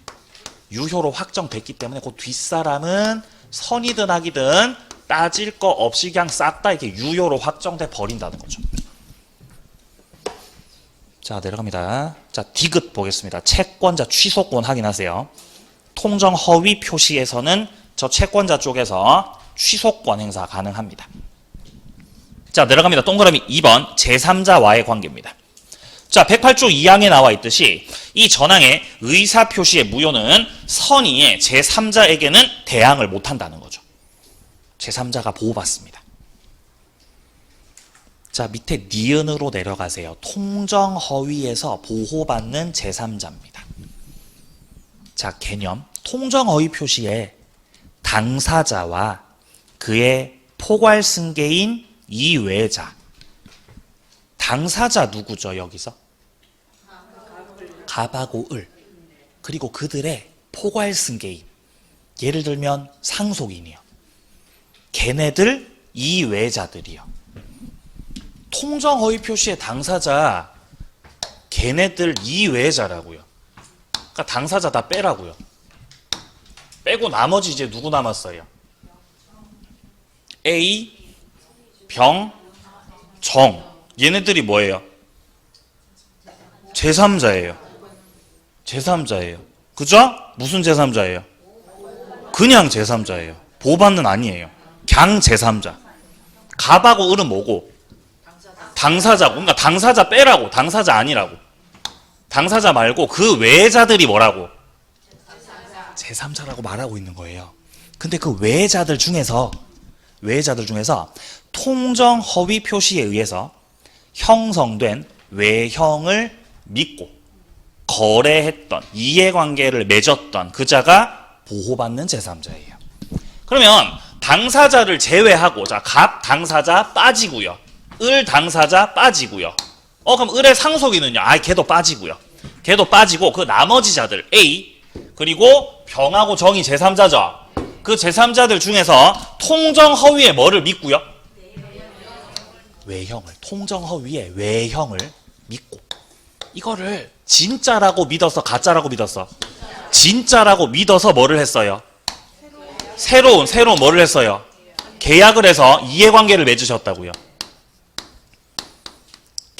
S1: 유효로 확정됐기 때문에 그 뒷사람은 선이든 악이든 따질 거 없이 그냥 싹 다 이렇게 유효로 확정돼 버린다는 거죠. 자, 내려갑니다. 자, 디귿 보겠습니다. 채권자 취소권 확인하세요. 통정 허위 표시에서는 저 채권자 쪽에서 취소권 행사 가능합니다. 자, 내려갑니다. 동그라미 2번 제3자와의 관계입니다. 자, 108조 2항에 나와 있듯이 이 전항의 의사표시의 무효는 선의의 제3자에게는 대항을 못한다는 거죠. 제3자가 보호받습니다. 자, 밑에 니은으로 내려가세요. 통정허위에서 보호받는 제3자입니다. 자, 개념. 통정허위 표시에 당사자와 그의 포괄승계인 이외자. 당사자 누구죠, 여기서? 갑하고 을. 그리고 그들의 포괄승계인. 예를 들면 상속인이요. 걔네들 이외자들이요. 통정허위 표시의 당사자 걔네들 이외자라고요. 그러니까 당사자 다 빼라고요. 빼고 나머지 이제 누구 남았어요? A, 병, 정. 얘네들이 뭐예요? 제3자예요. 제3자예요. 그죠? 무슨 제3자예요? 그냥 제3자예요. 보호받는 아니에요. 강 제3자. 갑하고 을은 뭐고? 당사자고. 그러니까 당사자 빼라고. 당사자 아니라고. 당사자 말고 그 외자들이 뭐라고? 제3자라고 말하고 있는 거예요. 근데 그 외자들 중에서 통정 허위 표시에 의해서 형성된 외형을 믿고 거래했던 이해관계를 맺었던 그 자가 보호받는 제3자예요. 그러면 당사자를 제외하고 자, 갑 당사자 빠지고요. 을 당사자 빠지고요. 그럼 을의 상속인은요? 걔도 빠지고요. 걔도 빠지고 그 나머지 자들 A 그리고 병하고 정이 제3자죠. 그 제3자들 중에서 통정허위에 뭐를 믿고요? 외형을. 통정허위에 외형을 믿고 이거를 진짜라고 믿어서 가짜라고 믿었어? 진짜라고 믿어서 뭐를 했어요? 새로운 뭐를 했어요? 계약을 해서 이해관계를 맺으셨다고요.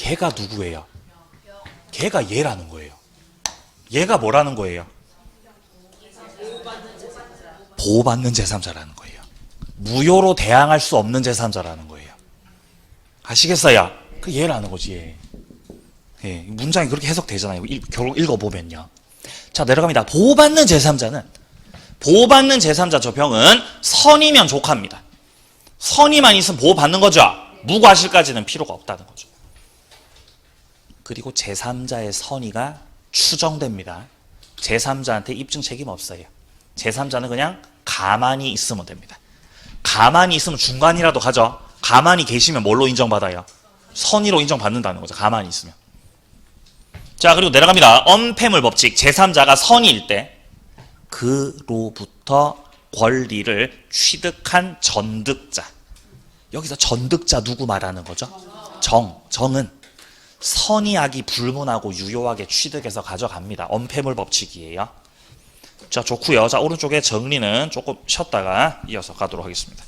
S1: 걔가 누구예요? 걔가 얘라는 거예요. 얘가 뭐라는 거예요? 보호받는 제3자라는 거예요. 무효로 대항할 수 없는 제3자라는 거예요. 아시겠어요? 그 얘라는 거지, 얘. 예, 문장이 그렇게 해석되잖아요. 결국 읽어보면요. 자, 내려갑니다. 보호받는 제3자 저 병은 선이면 족합니다. 선이만 있으면 보호받는 거죠. 무과실까지는 필요가 없다는 거죠. 그리고 제3자의 선의가 추정됩니다. 제3자한테 입증 책임 없어요. 제3자는 그냥 가만히 있으면 됩니다. 가만히 있으면 중간이라도 가죠. 가만히 계시면 뭘로 인정받아요? 선의로 인정받는다는 거죠. 가만히 있으면. 자, 그리고 내려갑니다. 언폐물 법칙. 제3자가 선의일 때 그로부터 권리를 취득한 전득자. 여기서 전득자 누구 말하는 거죠? 정은 선의악이 불문하고 유효하게 취득해서 가져갑니다. 언폐물 법칙이에요. 자, 좋고요. 자, 오른쪽에 정리는 조금 쉬었다가 이어서 가도록 하겠습니다.